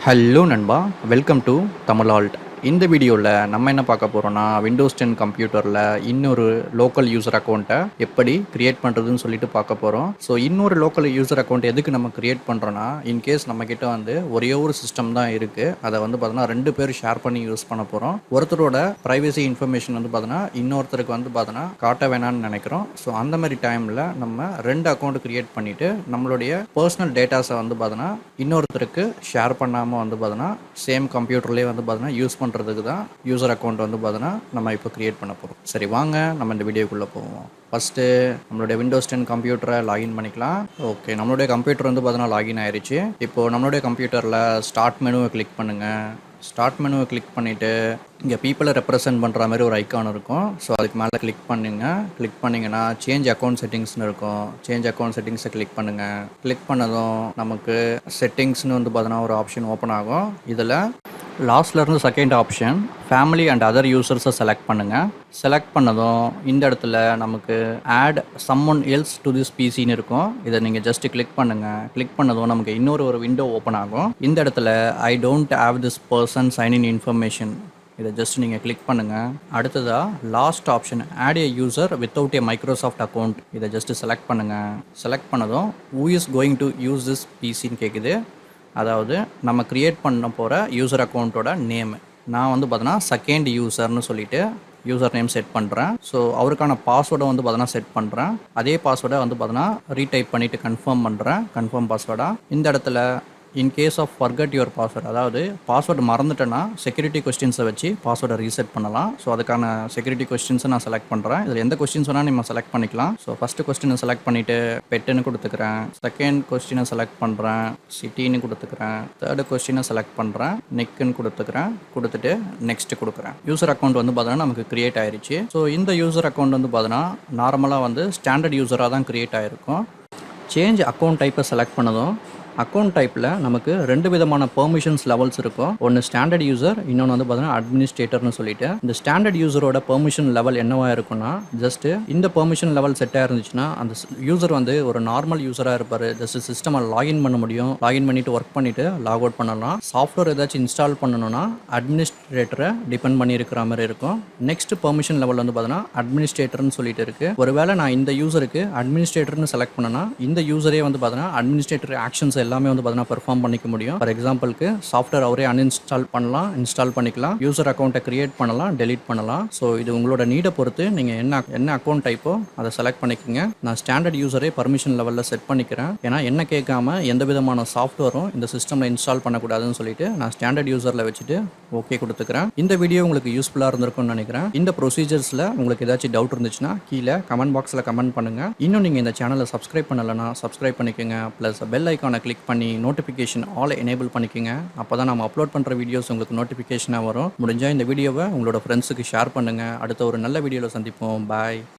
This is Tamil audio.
ஹலோ நண்பா, வெல்கம் டு தமிழால்ட். இந்த வீடியோவில் நம்ம என்ன பார்க்க போகிறோம்னா, விண்டோஸ் 10 கம்ப்யூட்டரில் இன்னொரு லோக்கல் யூசர் அக்கௌண்ட்டை எப்படி கிரியேட் பண்ணுறதுன்னு சொல்லிட்டு பார்க்க போகிறோம். ஸோ இன்னொரு லோக்கல் யூசர் அக்கௌண்ட் எதுக்கு நம்ம கிரியேட் பண்ணுறோன்னா, இன்கேஸ் நம்மக்கிட்ட வந்து ஒரே ஒரு சிஸ்டம் தான் இருக்குது, அதை வந்து பார்த்தோன்னா 2 பேர் ஷேர் பண்ணி யூஸ் பண்ண போகிறோம். ஒருத்தரோட ப்ரைவசி இன்ஃபர்மேஷன் வந்து பார்த்தோன்னா இன்னொருத்தருக்கு வந்து பார்த்தோன்னா காட்ட வேணான்னு நினைக்கிறோம். ஸோ அந்த மாதிரி டைமில் நம்ம 2 அக்கௌண்ட் கிரியேட் பண்ணிவிட்டு நம்மளுடைய பர்சனல் டேட்டாஸை வந்து பார்த்தோன்னா இன்னொருத்தருக்கு ஷேர் பண்ணாமல் வந்து பார்த்தோன்னா சேம் கம்ப்யூட்டர்லேயே வந்து பார்த்தோன்னா யூஸ் பண்ணுறதுக்கு தான் யூசர் அக்கௌண்ட் வந்து பார்த்தோன்னா நம்ம இப்போ கிரியேட் பண்ண போகிறோம். சரி, வாங்க நம்ம இந்த வீடியோக்குள்ளே போவோம். ஃபஸ்ட்டு நம்மளுடைய விண்டோஸ் 10 கம்ப்யூட்டரை லாகின் பண்ணிக்கலாம். ஓகே, நம்மளுடைய கம்ப்யூட்டர் வந்து பார்த்தோன்னா லாகின் ஆயிடுச்சு. இப்போது நம்மளுடைய கம்ப்யூட்டரில் ஸ்டார்ட் மெனுவை கிளிக் பண்ணுங்கள். ஸ்டார்ட் மெனுவை கிளிக் பண்ணிவிட்டு இங்கே பீப்புளை ரெப்ரசென்ட் பண்ணுற மாதிரி ஒரு ஐக்கான் இருக்கும். ஸோ அதுக்கு மேலே கிளிக் பண்ணிங்கன்னா சேஞ்ச் அக்கௌண்ட் செட்டிங்ஸ்னு இருக்கும். சேஞ்ச் அக்கௌண்ட் செட்டிங்ஸை கிளிக் பண்ணுங்கள். கிளிக் பண்ணதும் நமக்கு செட்டிங்ஸ்னு வந்து பார்த்தோன்னா ஒரு ஆப்ஷன் ஓப்பன் ஆகும். இதில் லாஸ்ட்லேருந்து second option family and other யூசர்ஸை செலக்ட் பண்ணுங்கள். செலக்ட் பண்ணதும் இந்த இடத்துல நமக்கு add someone else to this பிசின்னு இருக்கும். இதை நீங்கள் ஜஸ்ட் கிளிக் பண்ணுங்கள். கிளிக் பண்ணதும் நமக்கு இன்னொரு விண்டோ ஓப்பன் ஆகும். இந்த இடத்துல I don't have this person sign in information, இதை ஜஸ்ட் நீங்கள் கிளிக் பண்ணுங்கள். அடுத்ததாக last option add a user without a Microsoft account, இதை ஜஸ்ட் செலக்ட் பண்ணுங்கள். செலக்ட் பண்ணதும் who is going to use this பிசின்னு கேட்குது. அதாவது நம்ம க்ரியேட் பண்ண போகிற யூசர் அக்கௌண்ட்டோட நேம். நான் வந்து பார்த்தோன்னா செகண்ட் யூசர்னு சொல்லிவிட்டு யூசர் நேம் செட் பண்ணுறேன். ஸோ அவருக்கான பாஸ்வேர்டை வந்து பார்த்தோன்னா செட் பண்ணுறேன். அதே பாஸ்வேர்டை வந்து பார்த்தோன்னா ரீடைப் பண்ணிவிட்டு கன்ஃபார்ம் பண்ணுறேன். கன்ஃபார்ம் பாஸ்வேர்டாக இந்த இடத்துல in case of forgot your password, அதாவது பாஸ்வேர்டு மறந்துட்டேன்னா செக்யூரிட்டி கொஸ்டின்ஸை வச்சு பாஸ்வேர்டை ரீசெட் பண்ணலாம். ஸோ அதுக்கான செக்யூரிட்டி கொஸ்டின்ஸை நான் செலக்ட் பண்ணுறேன். இதில் எந்த கொஸ்டின்ஸ் வேணால் நம்ம செலக்ட் பண்ணிக்கலாம். ஸோ ஃபஸ்ட்டு கொஸ்டினை செலக்ட் பண்ணிவிட்டு பெட்டுன்னு கொடுத்துக்கிறேன். செகண்ட் கொஸ்டினை செலக்ட் பண்ணுறேன், சிட்டின்னு கொடுத்துக்கிறேன். தேர்டு கொஸ்டினை செலக்ட் பண்ணுறேன், நெக்குன்னு கொடுத்துட்டு நெக்ஸ்ட் கொடுக்குறேன். யூசர் அக்கௌண்ட் வந்து பார்த்தோன்னா நமக்கு கிரியேட் ஆயிடுச்சு. ஸோ இந்த யூசர் அக்கௌண்ட் வந்து பார்த்தோன்னா நார்மலாக வந்து ஸ்டாண்டர்ட் யூசராக தான் கிரியேட் ஆகிருக்கும். சேஞ்ச் அக்கௌண்ட் டைப்பை செலக்ட் பண்ணதும் அக்கௌண்ட் டைப்பில் நமக்கு 2 விதமான பெர்மிஷன்ஸ் லெவல்ஸ் இருக்கும். ஒன்று ஸ்டாண்டர்ட் யூசர், இன்னொன்று வந்து பார்த்தீங்கன்னா அட்மினிஸ்ட்ரேட்டர்னு சொல்லிட்டு. இந்த ஸ்டாண்டர்ட் யூசரோட பெர்மிஷன் லெவல் என்னவா இருக்குன்னா, ஜஸ்ட் இந்த பெர்மிஷன் லெவல் செட்டாக இருந்துச்சுன்னா அந்த யூசர் வந்து ஒரு நார்மல் யூசராக இருப்பார். ஜஸ்ட் சிஸ்டமை லாகின் பண்ண முடியும். லாகின் பண்ணிவிட்டு ஒர்க் பண்ணிவிட்டு லாக் அவுட் பண்ணலாம். சாஃப்ட்வேர் ஏதாச்சும் இன்ஸ்டால் பண்ணணும்னா அட்மினிஸ்ட்ரேட்டரை டிபெண்ட் பண்ணி இருக்கிற மாதிரி இருக்கும். நெக்ஸ்ட் பெர்மிஷன் லெவல் வந்து பார்த்தீங்கன்னா அட்மினிஸ்ட்ரேட்டர்னு சொல்லிட்டு இருக்குது. ஒருவேளை நான் இந்த யூசருக்கு அட்மினிஸ்ட்ரேட்டர்னு செலக்ட் பண்ணேன்னா இந்த யூசரே வந்து பார்த்தீங்கன்னா அட்மினிஸ்ட்ரேட்டர் ஆக்ஷன்ஸ் எல்லாமே வந்து பார்த்தீங்கன்னா பெர்ஃபார்ம் பண்ணிக்க முடியும். ஃபார் எக்ஸாம்பிளுக்கு சாஃப்ட்வேர் அவரே அன்இன்ஸ்டால் பண்ணலாம், இன்ஸ்டால் பண்ணிக்கலாம், யூசர் அக்கௌண்ட்டை கிரியேட் பண்ணலாம், டெலீட் பண்ணலாம். ஸோ இது உங்களோட நீடை பொறுத்து நீங்கள் என்ன அக்கௌண்ட் டைப்போ அதை செலக்ட் பண்ணிக்கோங்க. நான் ஸ்டாண்டர்ட் யூசரே பர்மிஷன் லெவலில் செட் பண்ணிக்கிறேன். ஏன்னா என்ன கேட்காம எந்த விதமான சாஃப்ட்வேரும் இந்த சிஸ்டமில் இன்ஸ்டால் பண்ணக்கூடாதுன்னு சொல்லிட்டு நான் ஸ்டாண்டர்ட் யூசரில் வச்சுட்டு ஓகே கொடுத்துக்கிறேன். இந்த வீடியோ உங்களுக்கு யூஸ்ஃபுல்லாக இருந்திருக்கும்னு நினைக்கிறேன். இந்த ப்ரொசீஜர்ஸில் உங்களுக்கு ஏதாச்சும் டவுட் இருந்துச்சுன்னா கீழே கமெண்ட் பாக்ஸில் கமெண்ட் பண்ணுங்கள். இன்னும் நீங்கள் இந்த சேனலை சப்ஸ்கிரைப் பண்ணலைன்னா சப்ஸ்கிரைப் பண்ணிக்கோங்க. ப்ளஸ் பெல் ஐக்கானை கிளிக் பண்ணி நோட்டிஃபிகேஷன் ஆல் எனேபிள் பண்ணிக்கோங்க. அப்போ தான் நம்ம அப்லோட் பண்ணுற வீடியோஸ் உங்களுக்கு நோட்டிஃபிகேஷனாக வரும். முடிஞ்சால் இந்த வீடியோவை உங்களோட ஃப்ரெண்ட்ஸுக்கு ஷேர் பண்ணுங்கள். அடுத்த ஒரு நல்ல வீடியோவில் சந்திப்போம். பாய்.